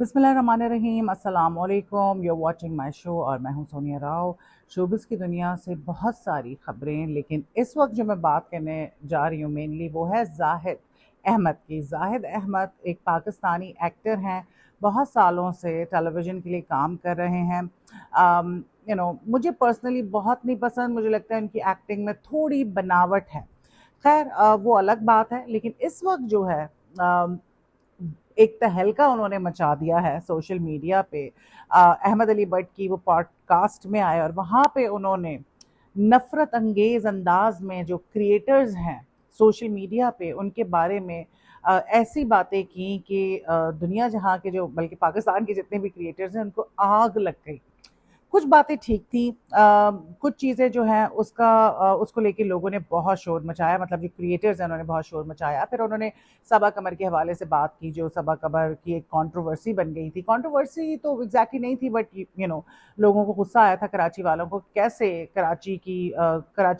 बिस्मिल्लाहिर्रहमानिर्रहीम, अस्सलाम वालेकुम। You are watching my show और मैं हूं सोनिया राव। शोबिज़ की दुनिया से बहुत सारी ख़बरें, लेकिन इस वक्त जो मैं बात करने जा रही हूं मेनली वो है जाहिद अहमद की। जाहिद अहमद एक पाकिस्तानी एक्टर हैं, बहुत सालों से टेलीविज़न के लिए काम कर रहे हैं। मुझे पर्सनली बहुत नहीं पसंद, मुझे लगता है उनकी एक्टिंग में थोड़ी बनावट है। खैर वो अलग बात है, लेकिन इस वक्त जो है एक तहलका उन्होंने मचा दिया है सोशल मीडिया पे। अहमद अली बट की वो पॉडकास्ट में आए और वहाँ पे उन्होंने नफ़रत अंगेज़ अंदाज में जो क्रिएटर्स हैं सोशल मीडिया पे उनके बारे में ऐसी बातें की कि दुनिया जहाँ के जो बल्कि पाकिस्तान के जितने भी क्रिएटर्स हैं उनको आग लग गई। कुछ बातें ठीक थी, कुछ चीज़ें जो हैं उसको लेके लोगों ने बहुत शोर मचाया, मतलब जो क्रिएटर्स हैं उन्होंने बहुत शोर मचाया। फिर उन्होंने सबा कमर के हवाले से बात की, जो सबा कमर की एक कंट्रोवर्सी बन गई थी। कंट्रोवर्सी तो एग्जैक्टली नहीं थी, बट लोगों को गुस्सा आया था, कराची वालों को, कैसे कराची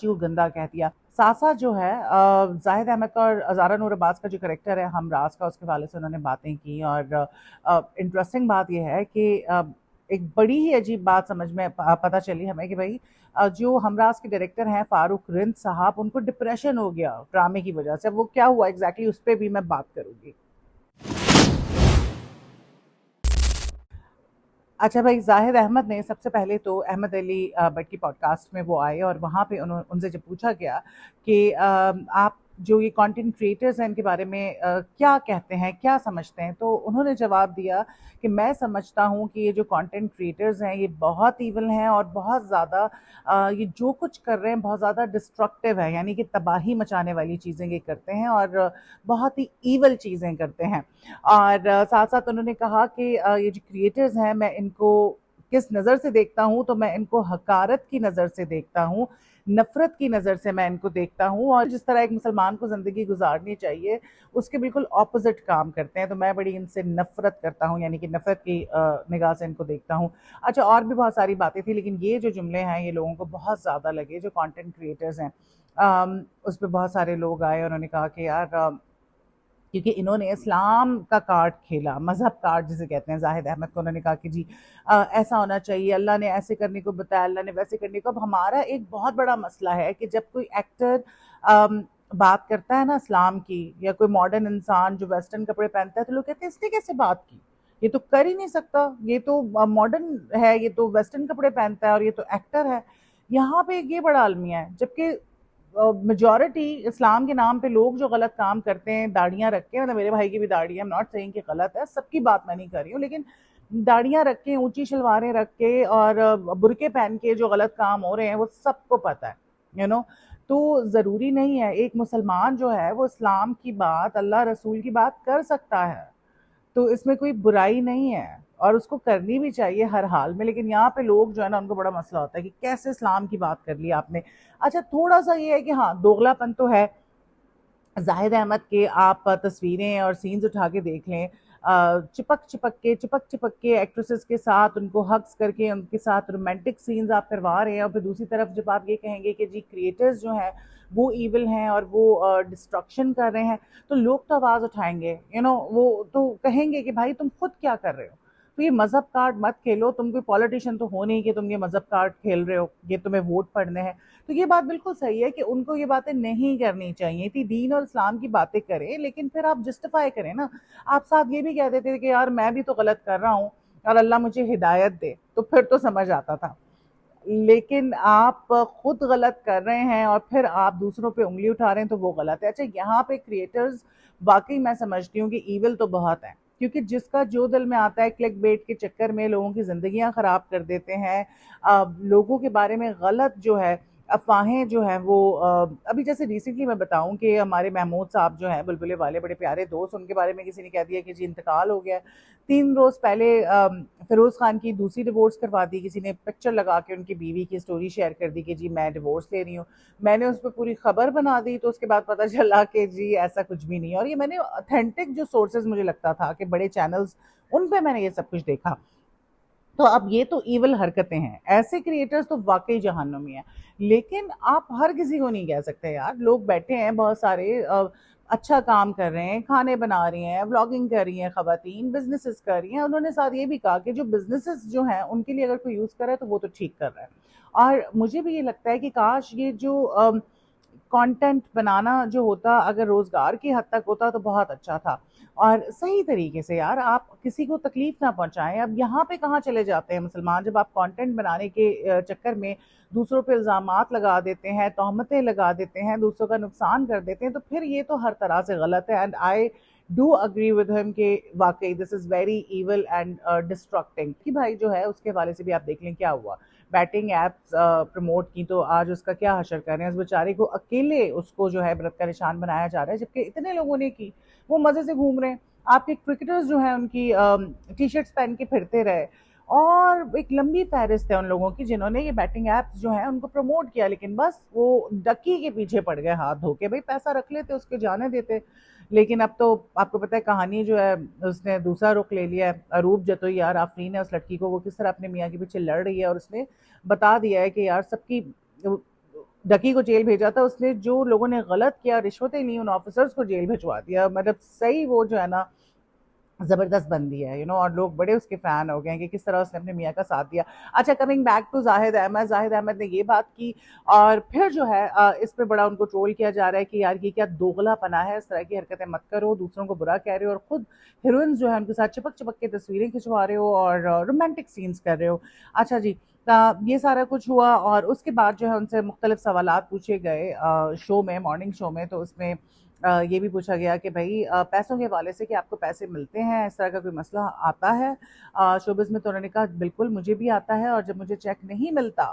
को गंदा कह दिया। साथ साथ जो है जाहिद अहमद का और अज़ारा नूर अब्बास का जो करेक्टर है हमराज का, उसके हवाले से उन्होंने बातें की। और इंटरेस्टिंग बात यह है कि एक बड़ी ही अजीब बात समझ में पता चली हमें कि भाई जो हमराज के डायरेक्टर हैं फारूक रिंद साहब, उनको डिप्रेशन हो गया ड्रामे की वजह से। वो क्या हुआ एग्जैक्टली उस पर भी मैं बात करूंगी। अच्छा भाई, जाहिद अहमद ने सबसे पहले तो अहमद अली बट की पॉडकास्ट में वो आए और वहाँ पे उनसे जब पूछा गया कि आप जो ये कंटेंट क्रिएटर्स हैं इनके बारे में क्या कहते हैं, क्या समझते हैं, तो उन्होंने जवाब दिया कि मैं समझता हूँ कि ये जो कंटेंट क्रिएटर्स हैं ये बहुत ईवल हैं और बहुत ज़्यादा ये जो कुछ कर रहे हैं बहुत ज़्यादा डिस्ट्रक्टिव है, यानी कि तबाही मचाने वाली चीज़ें ये करते हैं और बहुत ही ईवल चीज़ें करते हैं। और साथ साथ उन्होंने कहा कि ये जो क्रिएटर्स हैं मैं इनको किस नज़र से देखता हूँ, तो मैं इनको हकारत की नज़र से देखता हूँ, नफ़रत की नज़र से मैं इनको देखता हूँ। और जिस तरह एक मुसलमान को ज़िंदगी गुजारनी चाहिए उसके बिल्कुल ऑपोजिट काम करते हैं, तो मैं बड़ी इनसे नफ़रत करता हूँ, यानी कि नफ़रत की निगाह से इनको देखता हूँ। अच्छा, और भी बहुत सारी बातें थी, लेकिन ये जो जुमले हैं ये लोगों को बहुत ज़्यादा लगे, जो कंटेंट क्रिएटर्स हैं उस पर बहुत सारे लोग आए और उन्होंने कहा कि यार क्योंकि इन्होंने इस्लाम का कार्ड खेला, मज़हब कार्ड जिसे कहते हैं। जाहिद अहमद को उन्होंने कहा कि जी ऐसा होना चाहिए, अल्लाह ने ऐसे करने को बताया, अल्लाह ने वैसे करने को। अब हमारा एक बहुत बड़ा मसला है कि जब कोई एक्टर बात करता है ना इस्लाम की, या कोई मॉडर्न इंसान जो वेस्टर्न कपड़े पहनता है, तो लोग कहते हैं इसने कैसे बात की, ये तो कर ही नहीं सकता, ये तो मॉडर्न है, ये तो वेस्टर्न कपड़े पहनता है और ये तो एक्टर है। यहाँ पे ये बड़ा अलमिया है, जबकि मेजॉरिटी इस्लाम के नाम पे लोग जो गलत काम करते हैं, दाढ़ियाँ रख के, मतलब मेरे भाई की भी दाढ़ी है, आई एम नॉट सेइंग कि गलत है, सबकी बात मैं नहीं कर रही हूँ, लेकिन दाढ़ियाँ रख के, ऊंची शलवारें रख के और बुरके पहन के जो गलत काम हो रहे हैं वो सबको पता है, यू नो। तो ज़रूरी नहीं है, एक मुसलमान जो है वो इस्लाम की बात, अल्लाह रसूल की बात कर सकता है, तो इसमें कोई बुराई नहीं है और उसको करनी भी चाहिए हर हाल में। लेकिन यहाँ पे लोग जो है ना, उनको बड़ा मसला होता है कि कैसे इस्लाम की बात कर ली आपने। अच्छा, थोड़ा सा ये है कि हाँ, दोगलापन तो है। जाहिद अहमद के आप तस्वीरें और सीन्स उठा के देख लें, चिपक चिपक के एक्ट्रेसेस के साथ उनको हग्स करके उनके साथ रोमांटिक सीन्स आप करवा रहे हैं, और फिर दूसरी तरफ जब आप ये कहेंगे कि जी क्रिएटर्स जो हैं वो ईविल हैं और वो डिस्ट्रक्शन कर रहे हैं, तो लोग तो आवाज़ उठाएंगे, वो तो कहेंगे कि भाई तुम खुद क्या कर रहे हो। तो ये मज़हब कार्ड मत खेलो, तुम कोई पॉलिटिशियन तो हो नहीं कि तुम ये मज़हब कार्ड खेल रहे हो, ये तुम्हें वोट पड़ने हैं। तो ये बात बिल्कुल सही है कि उनको ये बातें नहीं करनी चाहिए थी, दीन और इस्लाम की बातें करें, लेकिन फिर आप जस्टिफाई करें ना। आप साथ ये भी कह देते थे कि यार मैं भी तो गलत कर रहा हूँ और अल्लाह मुझे हिदायत दे, तो फिर तो समझ आता था। लेकिन आप खुद गलत कर रहे हैं और फिर आप दूसरों पे उंगली उठा रहे हैं, तो वो गलत है। अच्छा, यहाँ पे क्रिएटर्स वाकई मैं समझती हूँ कि ईविल तो बहुत है, क्योंकि जिसका जो दिल में आता है क्लिक बेट के चक्कर में लोगों की ज़िंदगियां ख़राब कर देते हैं। लोगों के बारे में गलत जो है अफवाहें जो हैं वो अभी जैसे रिसेंटली मैं बताऊं कि हमारे महमूद साहब जो हैं बुलबुले वाले, बड़े प्यारे दोस्त, उनके बारे में किसी ने कह दिया कि जी इंतकाल हो गया है। 3 रोज़ पहले फिरोज़ खान की दूसरी डिवोर्स करवा दी, किसी ने पिक्चर लगा के उनकी बीवी की स्टोरी शेयर कर दी कि जी मैं डिवोर्स ले रही हूँ। मैंने उस पर पूरी खबर बना दी, तो उसके बाद पता चला कि जी ऐसा कुछ भी नहीं है। और ये मैंने ऑथेंटिक जो सोर्सेज मुझे लगता था कि बड़े चैनल्स, उन पे मैंने ये सब कुछ देखा। तो अब ये तो ईवल हरकतें हैं, ऐसे क्रिएटर्स तो वाकई जहन्नुमी हैं। लेकिन आप हर किसी को नहीं कह सकते यार, लोग बैठे हैं बहुत सारे اچھا کام کر رہے ہیں، کھانے بنا رہی ہیں، ولاگنگ کر رہی ہیں، خواتین بزنسز کر رہی ہیں. انہوں نے ساتھ یہ بھی کہا کہ جو بزنسز جو ہیں ان کے لیے اگر کوئی یوز کر رہا ہے تو وہ تو ٹھیک کر رہا ہے. اور مجھے بھی یہ لگتا ہے کہ کاش یہ جو کانٹینٹ بنانا جو ہوتا اگر روزگار کی حد تک ہوتا تو بہت اچھا تھا، اور صحیح طریقے سے. یار آپ کسی کو تکلیف نہ پہنچائیں. اب یہاں پہ کہاں چلے جاتے ہیں مسلمان، جب آپ کانٹینٹ بنانے کے چکر میں دوسروں پہ الزامات لگا دیتے ہیں، تہمتیں لگا دیتے ہیں، دوسروں کا نقصان کر دیتے ہیں، تو پھر یہ تو ہر طرح سے غلط ہے. And I do agree with ہم کہ واقعی دس از ویری ایول اینڈ ڈسٹرکٹنگ. کہ بھائی جو ہے اس کے حوالے سے بھی آپ دیکھ لیں کیا ہوا. بیٹنگ ایپس پروموٹ کی تو آج اس کا کیا حشر کر رہے ہیں. اس بیچارے کو اکیلے اس کو جو ہے برت کا نشان بنایا جا رہا ہے، جبکہ اتنے لوگوں نے کی، وہ مزے سے گھوم رہے ہیں. آپ کے کرکٹرز جو ہیں ان کی ٹی شرٹس پہن کے پھرتے رہے، اور ایک لمبی فہرست ہے ان لوگوں کی جنہوں نے یہ بیٹنگ ایپس جو ہیں ان کو پروموٹ کیا، لیکن بس وہ ڈکی کے پیچھے پڑ گئے ہاتھ دھو کے. بھائی پیسہ رکھ لیتے، اس کے جانے دیتے. لیکن اب تو آپ کو پتہ ہے کہانی جو ہے اس نے دوسرا رخ لے لیا ہے. اروپ جتوئی یار آفرین ہے اس لڑکی کو، وہ کس طرح اپنے میاں کے پیچھے لڑ رہی ہے، اور اس نے بتا دیا ہے کہ یار سب کی ڈکی کو جیل بھیجا تھا اس نے، جو لوگوں نے غلط کیا رشوتیں لی ان آفیسرز کو جیل بھجوا دیا. مطلب صحیح وہ جو ہے نا زبردست بندی ہے اور لوگ بڑے اس کے فین ہو گئے ہیں کہ کس طرح اس نے اپنے میاں کا ساتھ دیا. اچھا کمنگ بیک ٹو زاہد احمد، زاہد احمد نے یہ بات کی، اور پھر جو ہے اس پہ بڑا ان کو ٹرول کیا جا رہا ہے کہ یار یہ کیا دوغلا پنا ہے، اس طرح کی حرکتیں مت کرو، دوسروں کو برا کہہ رہے ہو اور خود ہیروئنز جو ہے ان کے ساتھ چپک چپک کے تصویریں کھنچوا رہے ہو اور رومانٹک سینز کر رہے ہو. اچھا جی، یہ سارا کچھ ہوا، اور اس کے بعد جو ہے ان سے مختلف سوالات پوچھے گئے شو میں، مارننگ شو میں. تو اس میں یہ بھی پوچھا گیا کہ بھائی پیسوں کے حوالے سے کہ آپ کو پیسے ملتے ہیں، اس طرح کا کوئی مسئلہ آتا ہے شوبز میں. تو انہوں نے کہا بالکل مجھے بھی آتا ہے، اور جب مجھے چیک نہیں ملتا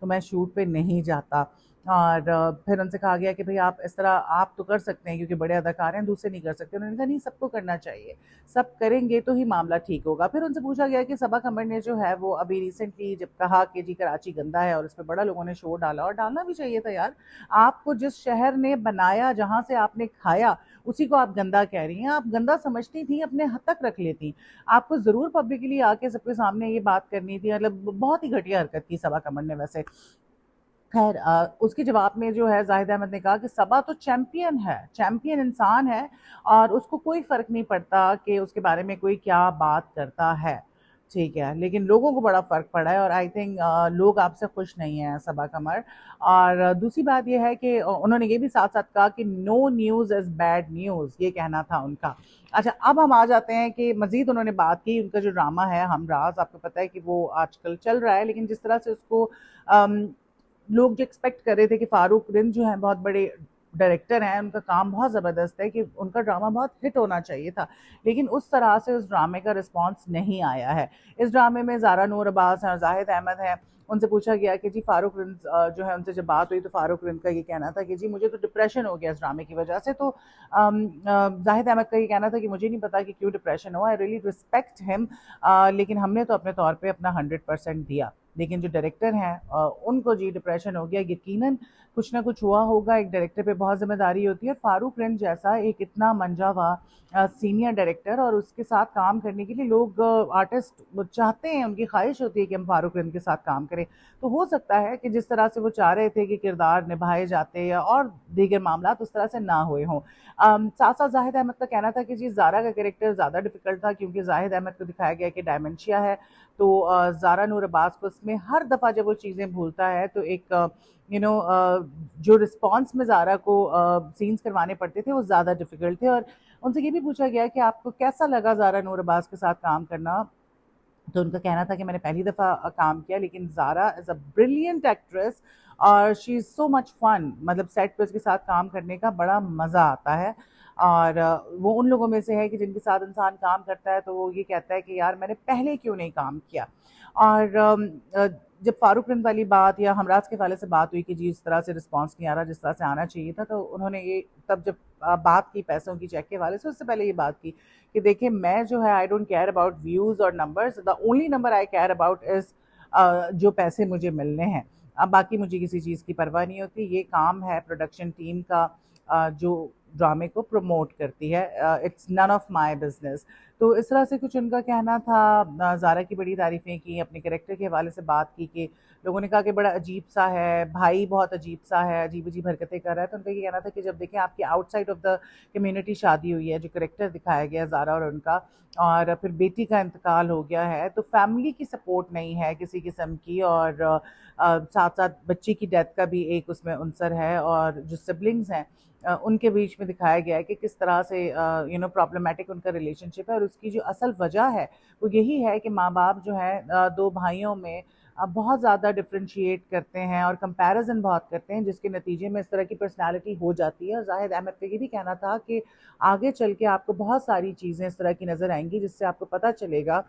تو میں شوٹ پہ نہیں جاتا. اور پھر ان سے کہا گیا کہ بھئی آپ اس طرح آپ تو کر سکتے ہیں کیونکہ بڑے اداکار ہیں، دوسرے نہیں کر سکتے. انہوں نے کہا نہیں، سب کو کرنا چاہیے، سب کریں گے تو ہی معاملہ ٹھیک ہوگا. پھر ان سے پوچھا گیا کہ صبا قمر نے جو ہے وہ ابھی ریسنٹلی جب کہا کہ جی کراچی گندا ہے اور اس پہ بڑا لوگوں نے شور ڈالا، اور ڈالنا بھی چاہیے تھا یار. آپ کو جس شہر نے بنایا، جہاں سے آپ نے کھایا، اسی کو آپ گندا کہہ رہی ہیں. آپ گندا سمجھتی تھیں اپنے حد تک رکھ لیتی، آپ کو ضرور پبلکلی آ کے سب کے سامنے یہ بات کرنی تھی. مطلب بہت ہی گھٹیا حرکت کی صبا قمر نے ویسے. خیر اس کے جواب میں جو ہے زاہد احمد نے کہا کہ صبا تو چیمپئن ہے، چیمپئن انسان ہے، اور اس کو کوئی فرق نہیں پڑتا کہ اس کے بارے میں کوئی کیا بات کرتا ہے. ٹھیک ہے، لیکن لوگوں کو بڑا فرق پڑا ہے، اور آئی تھنک لوگ آپ سے خوش نہیں ہیں صبا قمر. اور دوسری بات یہ ہے کہ انہوں نے یہ بھی ساتھ ساتھ کہا کہ نو نیوز از بیڈ نیوز، یہ کہنا تھا ان کا. اچھا اب ہم آ جاتے ہیں کہ مزید انہوں نے بات کی ان کا جو ڈرامہ ہے ہم راز. آپ کو پتہ ہے کہ وہ آج کل چل رہا ہے، لیکن جس طرح سے اس کو لوگ جو ایکسپیکٹ کر رہے تھے کہ فاروق رند جو ہیں بہت بڑے ڈائریکٹر ہیں، ان کا کام بہت زبردست ہے، کہ ان کا ڈرامہ بہت ہٹ ہونا چاہیے تھا، لیکن اس طرح سے اس ڈرامے کا رسپانس نہیں آیا ہے. اس ڈرامے میں زارا نور عباس ہیں اور زاہد احمد ہیں. ان سے پوچھا گیا کہ جی فاروق رند جو ہے ان سے جب بات ہوئی تو فاروق رند کا یہ کہنا تھا کہ جی مجھے تو ڈپریشن ہو گیا اس ڈرامے کی وجہ سے. تو زاہد احمد کا یہ کہنا تھا کہ مجھے نہیں پتا کہ کیوں ڈپریشن ہوا، آئی ریئلی رسپیکٹ ہم، لیکن ہم نے تو اپنے طور پہ اپنا 100% دیا. لیکن جو ڈائریکٹر ہیں ان کو جی ڈپریشن ہو گیا. یقیناً کچھ نہ کچھ ہوا ہوگا، ایک ڈائریکٹر پہ بہت ذمہ داری ہوتی ہے. فاروق رند جیسا ایک اتنا منجا ہوا سینئر ڈائریکٹر، اور اس کے ساتھ کام کرنے کے لیے لوگ آرٹسٹ چاہتے ہیں، ان کی خواہش ہوتی ہے کہ ہم فاروق رند کے ساتھ کام کریں. تو ہو سکتا ہے کہ جس طرح سے وہ چاہ رہے تھے کہ کردار نبھائے جاتے یا اور دیگر معاملات اس طرح سے نہ ہوئے ہوں. ساتھ ساتھ زاہد احمد کا کہنا تھا کہ جی زارا کا کریکٹر زیادہ ڈیفیکلٹ تھا، کیونکہ زاہد احمد کو دکھایا گیا کہ ڈائمنشیا ہے. تو زارا نور عباس کو اس میں ہر دفعہ جب وہ چیزیں بھولتا ہے تو ایک جو رسپانس میں زارا کو سینز کروانے پڑتے تھے وہ زیادہ ڈیفیکلٹ تھے. اور ان سے یہ بھی پوچھا گیا کہ آپ کو کیسا لگا زارا نور عباس کے ساتھ کام کرنا. تو ان کا کہنا تھا کہ میں نے پہلی دفعہ کام کیا، لیکن زارا از اے بریلینٹ ایکٹریس اور شی از سو مچ فن. مطلب سیٹ پہ اس کے ساتھ کام کرنے کا بڑا مزہ آتا ہے، اور وہ ان لوگوں میں سے ہے کہ جن کے ساتھ انسان کام کرتا ہے تو وہ یہ کہتا ہے کہ یار میں نے پہلے کیوں نہیں کام کیا. اور جب فاروق رند والی بات یا ہمراز کے والے سے بات ہوئی کہ جی اس طرح سے رسپانس نہیں آ رہا جس طرح سے آنا چاہیے تھا، تو انہوں نے یہ تب جب بات کی پیسوں کی چیک کے والے سے، اس سے پہلے یہ بات کی کہ دیکھیں میں جو ہے I don't care about views اور numbers, the only number I care about is جو پیسے مجھے ملنے ہیں. اب باقی مجھے کسی چیز کی پرواہ نہیں ہوتی. یہ کام ہے پروڈکشن ٹیم کا جو ड्रामे को प्रमोट करती है, it's none of my business. तो इस तरह से कुछ उनका कहना था। ज़ारा की बड़ी तारीफ़ें की, अपने कैरेक्टर के हवाले से बात की कि लोगों ने कहा कि बड़ा अजीब सा है, भाई बहुत अजीब सा है, अजीब अजीब हरकतें कर रहा है। तो उनका ये कहना था कि जब देखें आपकी आउटसाइड ऑफ द कम्युनिटी शादी हुई है, जो कैरेक्टर दिखाया गया है ज़ारा और उनका, और फिर बेटी का इंतकाल हो गया है, तो फैमिली की सपोर्ट नहीं है किसी किस्म की, और साथ साथ बच्ची की डेथ का भी एक उसमें अंसर है, और जो सिबलिंग्स हैं उनके बीच में दिखाया गया है कि किस तरह से प्रॉब्लमेटिक उनका रिलेशनशिप है। और उसकी जो असल वजह है वो यही है कि माँ बाप जो है दो भाइयों में बहुत ज़्यादा डिफ्रेंशिएट करते हैं और कंपैरिजन बहुत करते हैं, जिसके नतीजे में इस तरह की पर्सनालिटी हो जाती है। और जाहिद अहमद का ये भी कहना था कि आगे चल के आपको बहुत सारी चीज़ें इस तरह की नज़र आएंगी जिससे आपको पता चलेगा,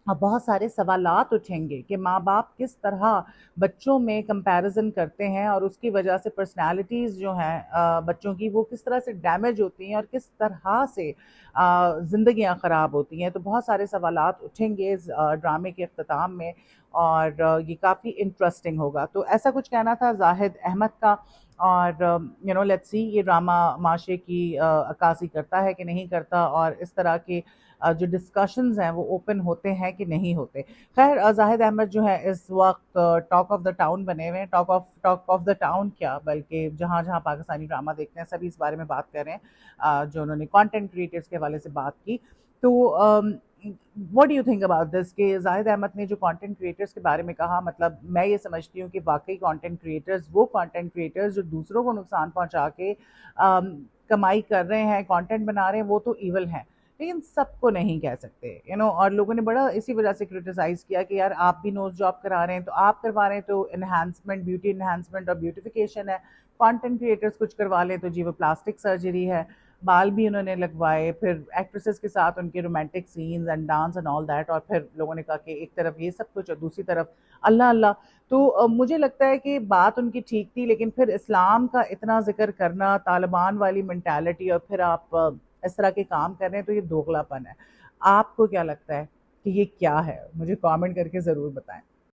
बहुत सारे सवालात उठेंगे कि माँ बाप किस तरह बच्चों में कंपैरिजन करते हैं, और उसकी वजह से पर्सनालिटीज़ जो हैं बच्चों की वो किस तरह से डैमेज होती हैं और किस तरह से ज़िंदगियाँ ख़राब होती हैं। तो बहुत सारे सवालात उठेंगे इस ड्रामे के अख्ताम में, और ये काफ़ी इंटरेस्टिंग होगा। तो ऐसा कुछ कहना था जाहिद अहमद का। और लेट्स सी ये ड्रामा माशरे की अक्कासी करता है कि नहीं करता, और इस तरह के जो डिस्कशंस हैं वो ओपन होते हैं कि नहीं होते। खैर जाहिद अहमद जो है इस वक्त टॉक ऑफ द टाउन बने हुए हैं। टॉक ऑफ द टाउन क्या, बल्कि जहाँ जहाँ पाकिस्तानी ड्रामा देखते हैं सभी इस बारे में बात कर रहे हैं। जो उन्होंने कंटेंट क्रिएटर्स के हवाले से बात की, तो what do you think about this कि जाहिद अहमद ने जो कंटेंट क्रिएटर्स के बारे में कहा, मतलब मैं ये समझती हूँ कि वाकई कंटेंट क्रिएटर्स वो कंटेंट क्रिएटर्स जो दूसरों को नुकसान पहुंचा के कमाई कर रहे हैं, कंटेंट बना रहे हैं, वो तो ईवल हैं, लेकिन सबको नहीं कह सकते और लोगों ने बड़ा इसी वजह से क्रिटिसाइज़ किया कि यार आप भी नोज जॉब करा रहे हैं, तो आप करवा रहे हैं तो एनहांसमेंट, ब्यूटी एनहांसमेंट और ब्यूटिफिकेशन है। कंटेंट क्रिएटर्स कुछ करवा लें तो जी वो प्लास्टिक सर्जरी है, बाल भी उन्होंने लगवाए, फिर एक्ट्रेसेस के साथ उनके romantic scenes and dance and all that, और फिर लोगों ने कहा कि एक तरफ ये सब कुछ और दूसरी तरफ अल्लाह अल्लाह। तो मुझे लगता है कि बात उनकी ठीक थी, लेकिन फिर इस्लाम का इतना जिक्र करना, तालिबान वाली मेंटालिटी, और फिर आप इस तरह के काम कर रहे हैं, तो ये दोगलापन है। आपको क्या लगता है कि ये क्या है? मुझे कमेंट करके ज़रूर बताएं।